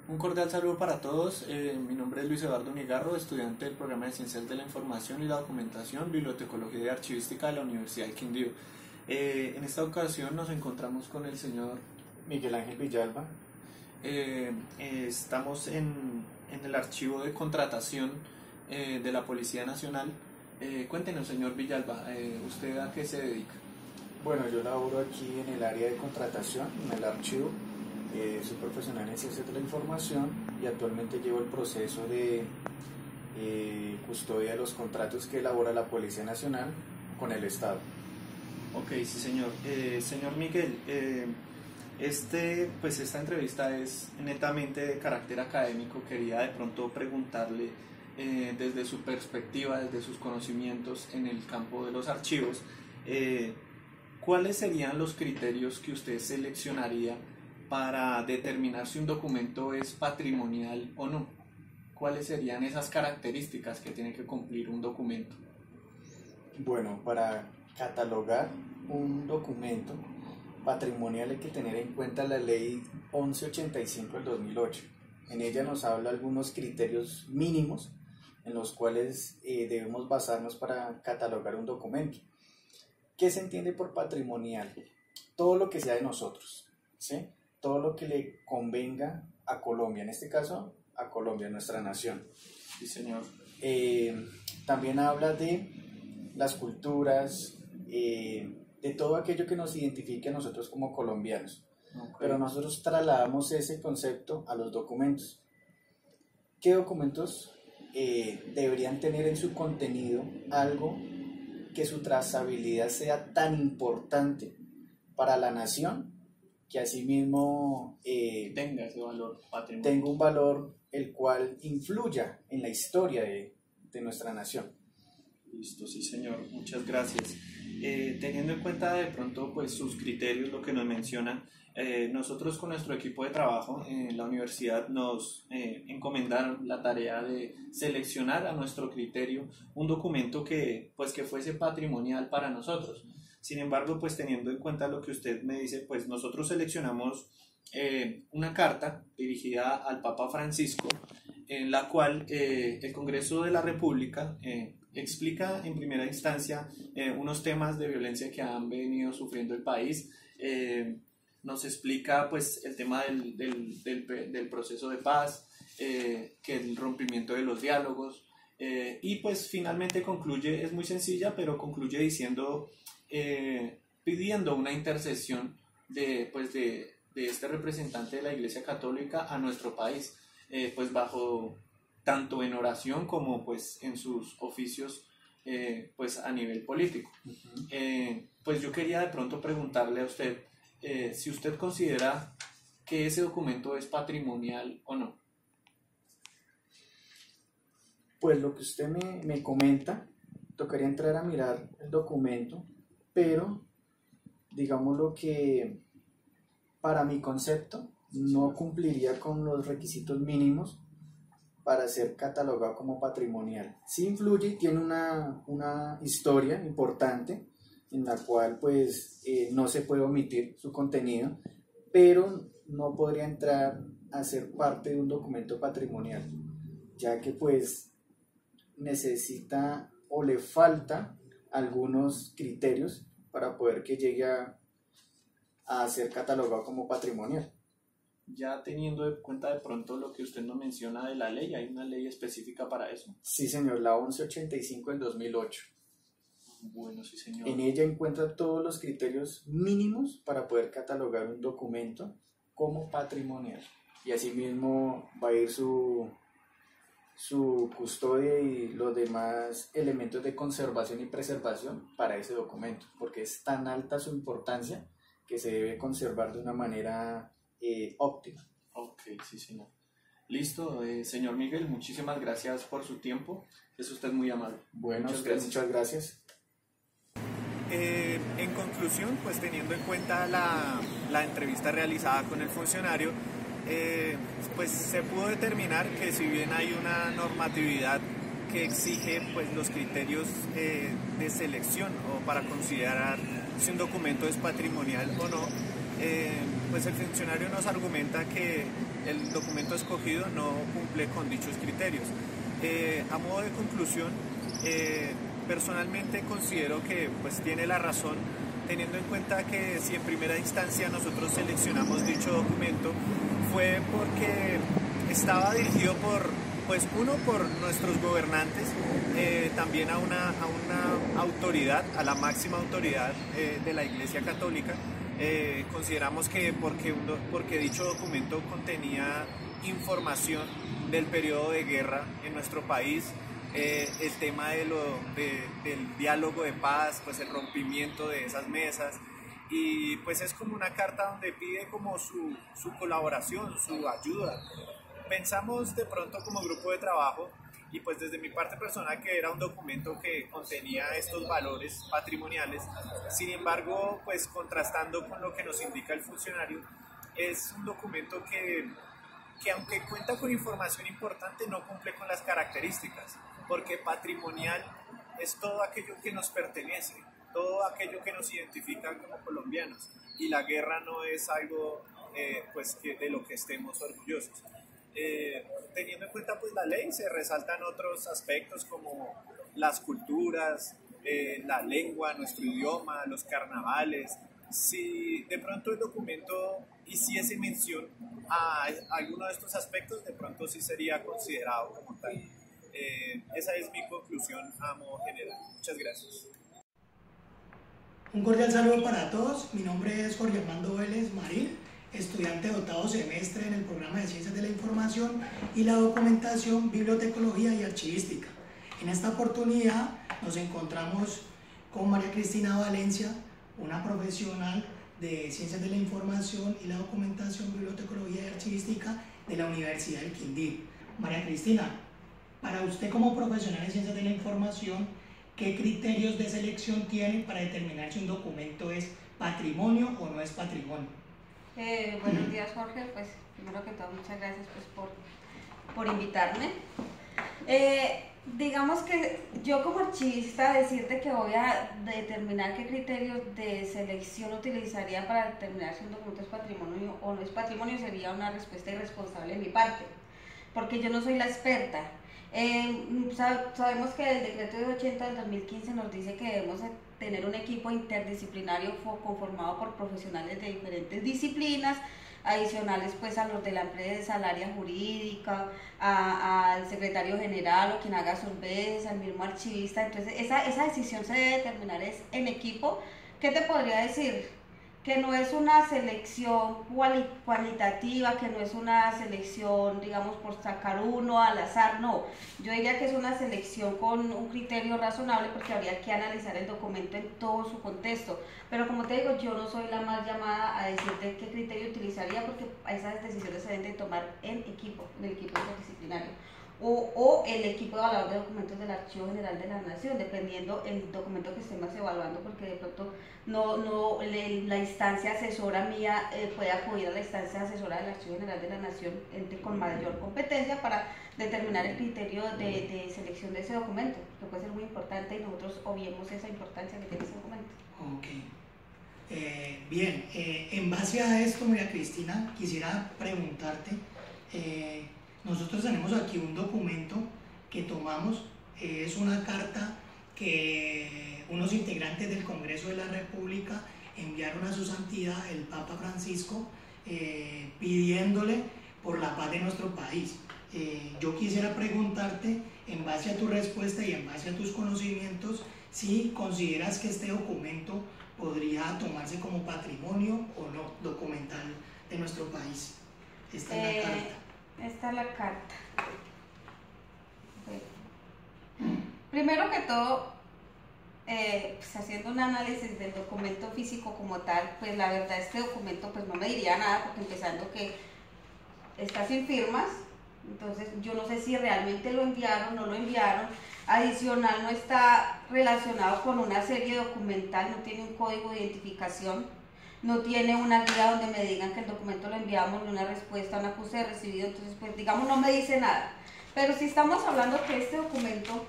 Un cordial saludo para todos. Mi nombre es Luis Eduardo Nigarro, estudiante del programa de Ciencias de la Información y la Documentación, Bibliotecología y Archivística de la Universidad del Quindío. En esta ocasión nos encontramos con el señor Miguel Ángel Villalba. Estamos en el archivo de contratación de la Policía Nacional. Cuéntenos, señor Villalba, ¿usted a qué se dedica? Bueno, yo laboro aquí en el área de contratación, en el archivo. Soy profesional en Ciencias de la Información y actualmente llevo el proceso de custodia de los contratos que elabora la Policía Nacional con el Estado. Ok, sí, señor. Señor Miguel, esta entrevista es netamente de carácter académico. Quería de pronto preguntarle desde su perspectiva, desde sus conocimientos en el campo de los archivos, ¿cuáles serían los criterios que usted seleccionaría para determinar si un documento es patrimonial o no? ¿Cuáles serían esas características que tiene que cumplir un documento? Bueno, para catalogar un documento patrimonial hay que tener en cuenta la ley 1185 del 2008. En ella nos habla algunos criterios mínimos en los cuales debemos basarnos para catalogar un documento. ¿Qué se entiende por patrimonial? Todo lo que sea de nosotros, ¿sí? Todo lo que le convenga a Colombia, en este caso a Colombia, nuestra nación. Sí, señor. También habla de las culturas, de todo aquello que nos identifique a nosotros como colombianos. Okay. Pero nosotros trasladamos ese concepto a los documentos. ¿Qué documentos deberían tener en su contenido algo que su trazabilidad sea tan importante para la nación que asimismo tenga ese valor patrimonial? Tenga un valor el cual influya en la historia de nuestra nación? Listo, sí, señor, muchas gracias. Teniendo en cuenta de pronto pues sus criterios, lo que nos menciona, nosotros con nuestro equipo de trabajo en la universidad nos encomendaron la tarea de seleccionar a nuestro criterio un documento que fuese patrimonial para nosotros. Sin embargo, pues teniendo en cuenta lo que usted me dice, pues nosotros seleccionamos una carta dirigida al Papa Francisco, en la cual el Congreso de la República explica en primera instancia unos temas de violencia que han venido sufriendo el país. Nos explica pues el tema del proceso de paz, que el rompimiento de los diálogos, y pues finalmente concluye, es muy sencilla, pero concluye diciendo, pidiendo una intercesión de este representante de la Iglesia Católica a nuestro país, pues bajo tanto en oración como pues en sus oficios pues a nivel político. Pues yo quería de pronto preguntarle a usted si usted considera que ese documento es patrimonial o no. Pues lo que usted me comenta, tocaría entrar a mirar el documento, pero digámoslo que para mi concepto no cumpliría con los requisitos mínimos para ser catalogado como patrimonial. Sí influye y tiene una historia importante en la cual pues no se puede omitir su contenido, pero no podría entrar a ser parte de un documento patrimonial, ya que pues necesita o le falta algunos criterios para poder que llegue a ser catalogado como patrimonial. Ya teniendo en cuenta de pronto lo que usted nos menciona de la ley, ¿hay una ley específica para eso? Sí, señor, la 1185 del 2008. Bueno, sí, señor. En ella encuentra todos los criterios mínimos para poder catalogar un documento como patrimonial. Y asimismo va a ir su custodia y los demás elementos de conservación y preservación para ese documento, porque es tan alta su importancia que se debe conservar de una manera óptima. Ok, sí, señor. Listo, señor Miguel, muchísimas gracias por su tiempo. Es usted muy amable. Bueno, muchas gracias. En conclusión, pues teniendo en cuenta la entrevista realizada con el funcionario, pues se pudo determinar que si bien hay una normatividad que exige pues los criterios de selección o para considerar si un documento es patrimonial o no, pues el funcionario nos argumenta que el documento escogido no cumple con dichos criterios. A modo de conclusión, personalmente considero que pues tiene la razón, teniendo en cuenta que si en primera instancia nosotros seleccionamos dicho documento fue porque estaba dirigido por nuestros gobernantes, también a una autoridad, a la máxima autoridad de la Iglesia Católica. Consideramos que porque dicho documento contenía información del periodo de guerra en nuestro país, el tema del diálogo de paz, pues el rompimiento de esas mesas, y pues es como una carta donde pide como su colaboración, su ayuda. Pensamos de pronto como grupo de trabajo, y pues desde mi parte personal, que era un documento que contenía estos valores patrimoniales. Sin embargo, pues contrastando con lo que nos indica el funcionario, es un documento que aunque cuenta con información importante, no cumple con las características, porque patrimonial es todo aquello que nos pertenece, todo aquello que nos identifica como colombianos, y la guerra no es algo pues de lo que estemos orgullosos. Teniendo en cuenta pues la ley, se resaltan otros aspectos como las culturas, la lengua, nuestro idioma, los carnavales. Si de pronto el documento hiciese mención a alguno de estos aspectos, de pronto sí sería considerado como tal. Esa es mi conclusión a modo general. Muchas gracias. Un cordial saludo para todos. Mi nombre es Jorge Armando Vélez Marín, estudiante de octavo semestre en el programa de Ciencias de la Información y la Documentación, Bibliotecología y Archivística. En esta oportunidad nos encontramos con María Cristina Valencia, una profesional de Ciencias de la Información y la Documentación, Bibliotecología y Archivística de la Universidad del Quindío. María Cristina, para usted como profesional de Ciencias de la Información, ¿qué criterios de selección tiene para determinar si un documento es patrimonio o no es patrimonio? Buenos días, Jorge. Pues primero que todo, muchas gracias pues, por invitarme. Digamos que yo como archivista decirte que voy a determinar qué criterios de selección utilizaría para determinar si un documento es patrimonio o no es patrimonio sería una respuesta irresponsable de mi parte, porque yo no soy la experta. Sabemos que el decreto de 80 del 2015 nos dice que debemos tener un equipo interdisciplinario conformado por profesionales de diferentes disciplinas, adicionales pues a los de la empresa, al área jurídica, al secretario general o quien haga sus veces, al mismo archivista. Entonces esa decisión se debe determinar es en equipo. ¿Qué te podría decir? Que no es una selección cualitativa, que no es una selección, digamos, por sacar uno al azar, no. Yo diría que es una selección con un criterio razonable porque habría que analizar el documento en todo su contexto. Pero como te digo, yo no soy la más llamada a decirte qué criterio utilizaría porque esas decisiones se deben de tomar en equipo, en el equipo interdisciplinario. O el equipo evaluador de documentos del Archivo General de la Nación, dependiendo el documento que estemos evaluando, porque de pronto la instancia asesora mía puede acudir a la instancia asesora del Archivo General de la Nación, ente con mayor competencia, para determinar el criterio de selección de ese documento, que puede ser muy importante y nosotros obviemos esa importancia que tiene ese documento. Ok. Bien, en base a esto, María Cristina, quisiera preguntarte, nosotros tenemos aquí un documento que tomamos, es una carta que unos integrantes del Congreso de la República enviaron a su santidad, el Papa Francisco, pidiéndole por la paz de nuestro país. Yo quisiera preguntarte, en base a tu respuesta y en base a tus conocimientos, si consideras que este documento podría tomarse como patrimonio o no documental de nuestro país. Esta es la carta. Esta es la carta. Primero que todo, pues haciendo un análisis del documento físico como tal, pues la verdad este documento pues no me diría nada, porque empezando que está sin firmas, entonces yo no sé si realmente lo enviaron o no lo enviaron. Adicional, no está relacionado con una serie documental, no tiene un código de identificación, no tiene una guía donde me digan que el documento lo enviamos, ni una respuesta, una acuse de recibido, entonces pues digamos no me dice nada. Pero si estamos hablando que este documento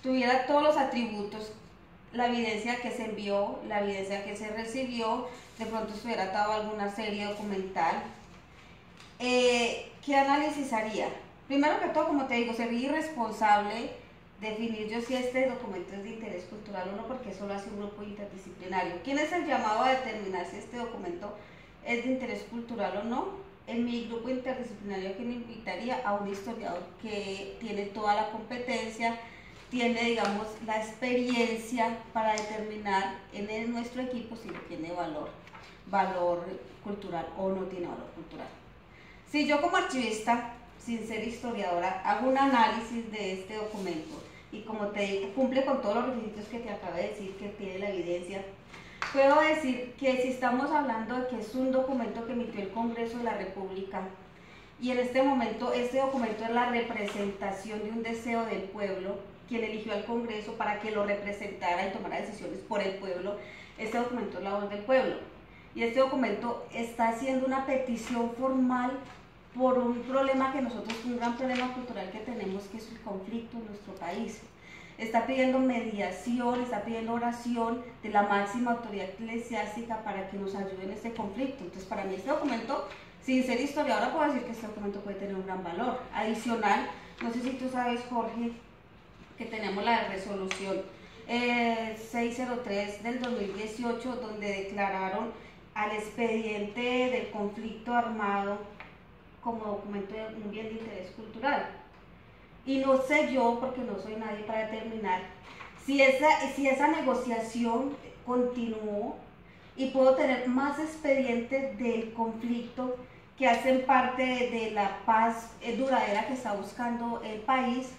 tuviera todos los atributos, la evidencia que se envió, la evidencia que se recibió, de pronto estuviera atado a alguna serie documental. ¿Qué análisis haría? Primero que todo, como te digo, sería irresponsable definir yo si este documento es de interés cultural o no, porque eso lo hace un grupo interdisciplinario. ¿Quién es el llamado a determinar si este documento es de interés cultural o no? En mi grupo interdisciplinario, que me invitaría a un historiador que tiene toda la competencia, tiene, digamos, la experiencia para determinar en nuestro equipo si tiene valor cultural o no tiene valor cultural. Si yo como archivista, sin ser historiadora, hago un análisis de este documento y como te digo, cumple con todos los requisitos que te acabo de decir, que tiene la evidencia, puedo decir que si estamos hablando de que es un documento que emitió el Congreso de la República y en este momento este documento es la representación de un deseo del pueblo, quien eligió al Congreso para que lo representara y tomara decisiones por el pueblo, este documento es la voz del pueblo. Y este documento está haciendo una petición formal por un problema que nosotros, un gran problema cultural que tenemos, que es el conflicto en nuestro país. Está pidiendo mediación, está pidiendo oración de la máxima autoridad eclesiástica para que nos ayude en este conflicto. Entonces, para mí este documento, sin ser historiadora, puedo decir que este documento puede tener un gran valor. Adicional, no sé si tú sabes, Jorge, que tenemos la resolución 603 del 2018, donde declararon al expediente del conflicto armado como documento de un bien de interés cultural. Y no sé yo, porque no soy nadie para determinar si esa negociación continuó y puedo tener más expedientes del conflicto que hacen parte de la paz duradera que está buscando el país,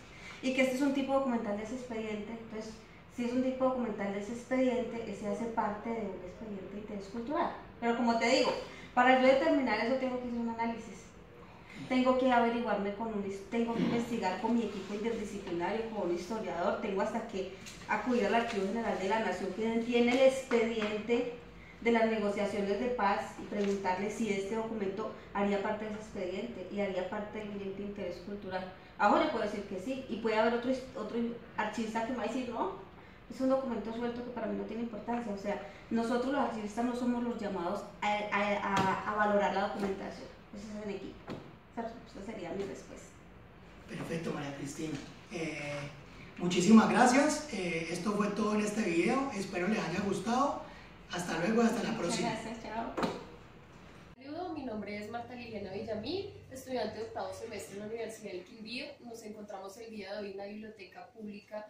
y que este es un tipo documental de ese expediente. Entonces, si es un tipo documental de ese expediente, ese hace parte de un expediente de interés cultural. Pero como te digo, para yo determinar eso tengo que hacer un análisis. Tengo que averiguarme tengo que investigar con mi equipo interdisciplinario, con un historiador, tengo hasta que acudir al Archivo General de la Nación, que tiene el expediente de las negociaciones de paz, y preguntarle si este documento haría parte de ese expediente y haría parte del bien de interés cultural. Ahora le puedo decir que sí, y puede haber otro archivista que me va a decir no, es un documento suelto que para mí no tiene importancia. O sea, nosotros los archivistas no somos los llamados a valorar la documentación, eso es en equipo. Esa sería mi respuesta. Perfecto, María Cristina. Muchísimas gracias. Esto fue todo en este video. Espero les haya gustado. Hasta luego, hasta la próxima. Muchas gracias, chao. Saludos, mi nombre es Marta Liliana Villamil, estudiante de octavo semestre en la Universidad del Quindío. Nos encontramos el día de hoy en la biblioteca pública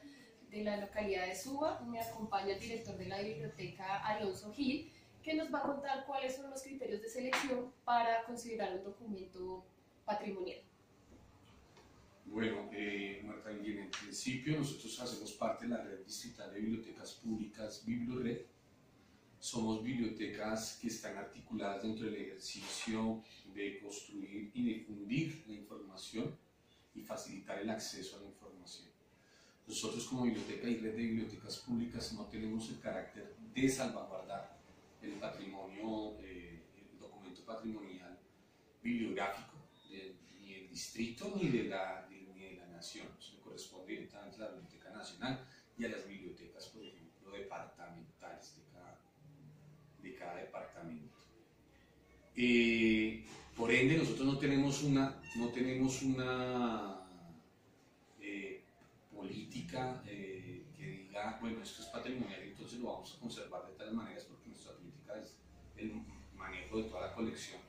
de la localidad de Suba. Me acompaña el director de la biblioteca, Alonso Gil, que nos va a contar cuáles son los criterios de selección para considerar un documento patrimonial. Bueno, Marta, en principio nosotros hacemos parte de la red distrital de bibliotecas públicas BiblioRed. Somos bibliotecas que están articuladas dentro del ejercicio de construir y difundir la información y facilitar el acceso a la información. Nosotros como biblioteca y red de bibliotecas públicas no tenemos el carácter de salvaguardar el patrimonio, el documento patrimonial bibliográfico ni del distrito ni de la nación. Eso le corresponde directamente a la Biblioteca Nacional y a las bibliotecas, por ejemplo, departamentales de cada departamento. Por ende, nosotros no tenemos una política que diga, bueno, esto es patrimonial, entonces lo vamos a conservar de tal manera, porque nuestra política es el manejo de toda la colección.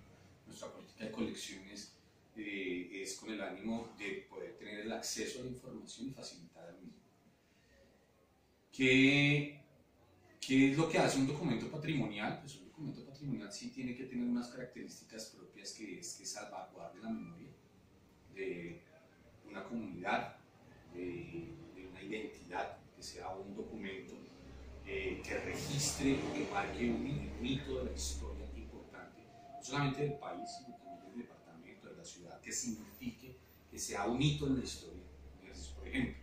Nuestra política de colecciones es con el ánimo de poder tener el acceso a la información y facilitar el mismo. ¿Qué es lo que hace un documento patrimonial? Pues un documento patrimonial sí tiene que tener unas características propias, que es que salvaguarde la memoria de una comunidad, de una identidad, que sea un documento que registre, que marque un hito de la historia importante, no solamente del país, sino también del departamento, de la ciudad, que signifique que sea un hito en la historia. Entonces, por ejemplo,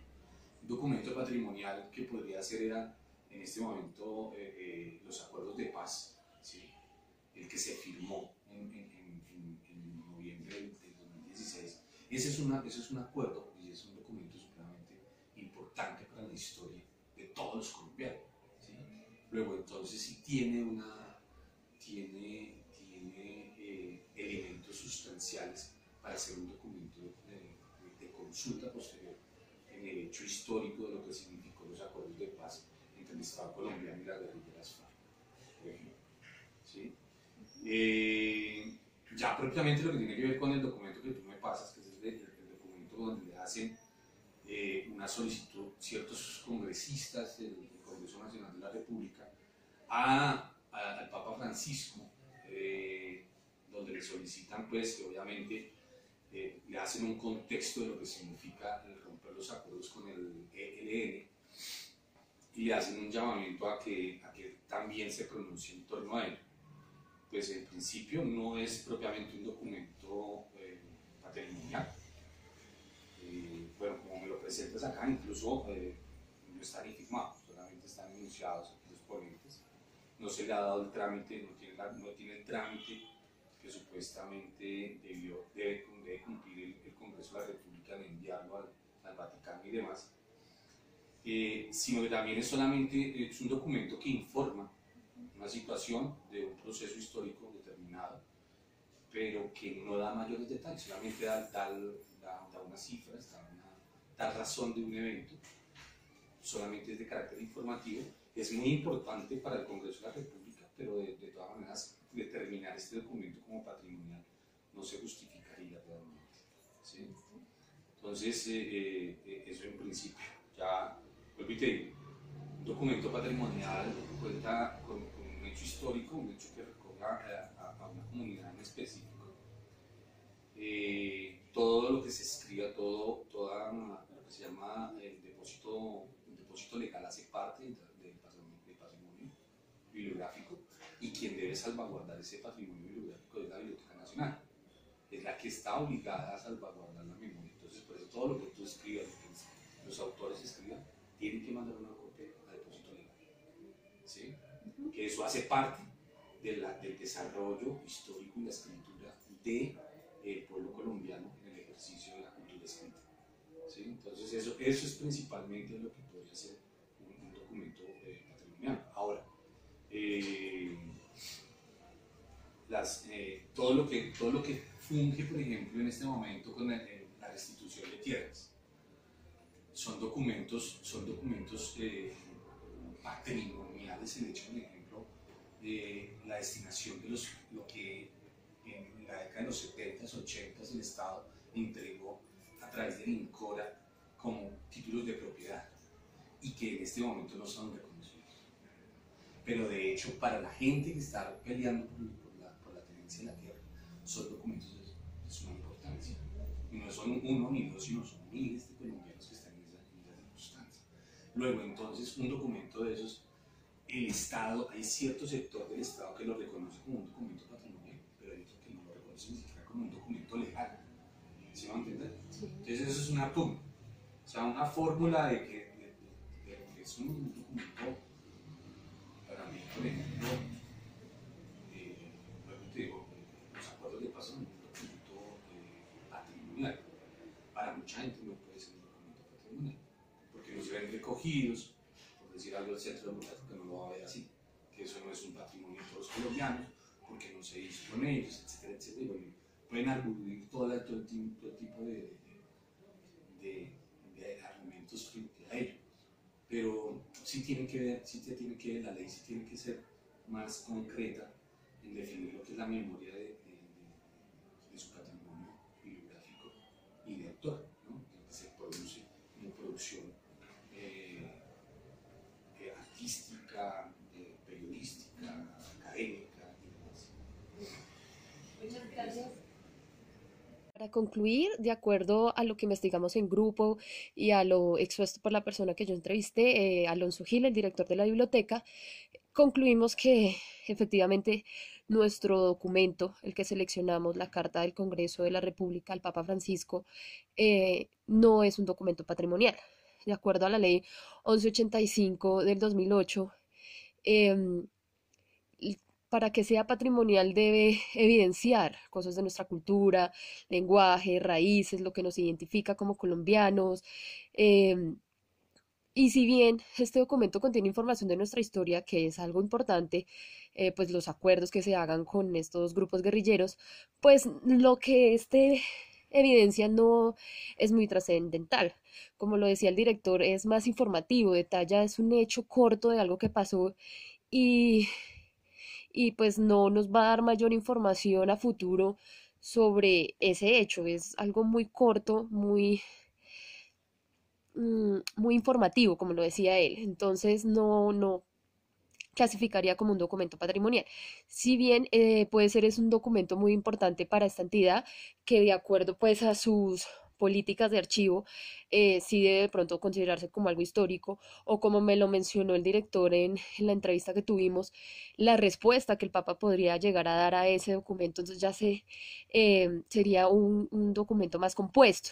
un documento patrimonial que podría ser era en este momento los acuerdos de paz, ¿sí? El que se firmó en noviembre del 2016. Ese es un acuerdo y es un documento supremamente importante para la historia de todos los colombianos. Luego, entonces, si tiene elementos sustanciales para hacer un documento de consulta posterior en el hecho histórico de lo que significó los acuerdos de paz entre el Estado colombiano y la guerrilla de las FARC, por ejemplo. ¿Sí? Ya propiamente lo que tiene que ver con el documento que tú me pasas, que es el documento donde le hacen una solicitud ciertos congresistas del Congreso Nacional de la República al Papa Francisco, donde le solicitan, pues, que obviamente le hacen un contexto de lo que significa el romper los acuerdos con el ELN, y le hacen un llamamiento a que también se pronuncie en torno a ello. Pues en principio no es propiamente un documento patrimonial. Bueno, como me lo presentas acá, incluso no está ni firmado, solamente están enunciados aquí los ponentes. No se le ha dado el trámite, no tiene el trámite que supuestamente debe cumplir el Congreso de la República en enviarlo al Vaticano y demás, sino que también es un documento que informa una situación de un proceso histórico determinado, pero que no da mayores detalles, solamente da unas cifras, da razón de un evento, solamente es de carácter informativo. Es muy importante para el Congreso de la República, pero de todas maneras determinar este documento como patrimonial no se justificaría realmente, ¿sí? Entonces, eso en principio. Ya, vuelvo y te digo, un documento patrimonial cuenta con un hecho histórico, un hecho que recorra a una comunidad en específico. Todo lo que se escriba, toda lo que se llama el depósito legal hace parte del patrimonio bibliográfico, y quien debe salvaguardar ese patrimonio bibliográfico es la Biblioteca Nacional. Es la que está obligada a salvaguardar la memoria. Entonces, por eso todo lo que tú escribas, lo que los autores escriban, tienen que mandar una copia al depósito legal. ¿Sí? Que eso hace parte del desarrollo histórico y la escritura del pueblo colombiano en el ejercicio de la cultura escrita. ¿Sí? Entonces, eso es principalmente lo que podría ser un documento patrimonial. Ahora, todo lo que funge, por ejemplo, en este momento con la restitución de tierras, son documentos patrimoniales, el hecho, por ejemplo, de la destinación de lo que en la década de los 70s, 80s el Estado entregó a través del INCORA como títulos de propiedad, y que en este momento no son reconocidos. Pero de hecho, para la gente que está peleando por la tenencia de la tierra, son documentos de suma importancia. Y no son uno ni dos, sino son miles de colombianos que están en esa circunstancia. Luego, entonces, un documento de esos, el Estado, hay cierto sector del Estado que lo reconoce como un documento patrimonial, pero hay otro que no lo reconoce ni siquiera como un documento legal. ¿Sí me va a entender? Sí. Entonces, eso es una pugna. O sea, una fórmula de que es un documento, para mí, por ejemplo, te digo, los acuerdos de paz son un documento patrimonial. Para mucha gente no puede ser un documento patrimonial, porque no se ven recogidos, por decir algo, el centro democrático no lo va a ver así, que eso no es un patrimonio de todos los colombianos, porque no se hizo con ellos, etcétera, etcétera. Y bueno, pueden arguir todo tipo de argumentos frente a ello, pero sí tiene que ver, la ley sí tiene que ser más concreta en definir lo que es la memoria de su patrimonio bibliográfico y de autor, ¿no? Que se produce como producción artística, periodística, académica y demás. Muchas gracias. Para concluir, de acuerdo a lo que investigamos en grupo y a lo expuesto por la persona que yo entrevisté, Alonso Gil, el director de la biblioteca, concluimos que efectivamente nuestro documento, el que seleccionamos, la Carta del Congreso de la República al Papa Francisco, no es un documento patrimonial. De acuerdo a la ley 1185 del 2008, para que sea patrimonial debe evidenciar cosas de nuestra cultura, lenguaje, raíces, lo que nos identifica como colombianos, Y si bien este documento contiene información de nuestra historia, que es algo importante, pues los acuerdos que se hagan con estos grupos guerrilleros, pues lo que este evidencia no es muy trascendental. Como lo decía el director, es más informativo, detalla, es un hecho corto de algo que pasó y, y pues no nos va a dar mayor información a futuro sobre ese hecho. Es algo muy corto, muy informativo, como lo decía él. Entonces no clasificaría como un documento patrimonial. Si bien puede ser es un documento muy importante para esta entidad que de acuerdo pues a sus políticas de archivo, sí debe de pronto considerarse como algo histórico, o como me lo mencionó el director en la entrevista que tuvimos, la respuesta que el Papa podría llegar a dar a ese documento, entonces ya sería un documento más compuesto.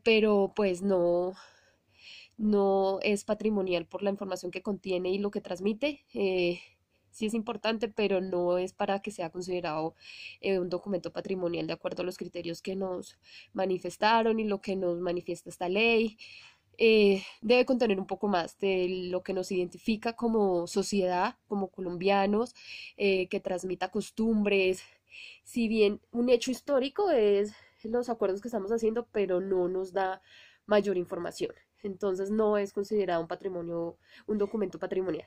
Pero pues no es patrimonial por la información que contiene y lo que transmite. Sí es importante, pero no es para que sea considerado un documento patrimonial de acuerdo a los criterios que nos manifestaron y lo que nos manifiesta esta ley. Debe contener un poco más de lo que nos identifica como sociedad, como colombianos, que transmita costumbres. Si bien un hecho histórico es los acuerdos que estamos haciendo, pero no nos da mayor información. Entonces no es considerado un patrimonio, un documento patrimonial.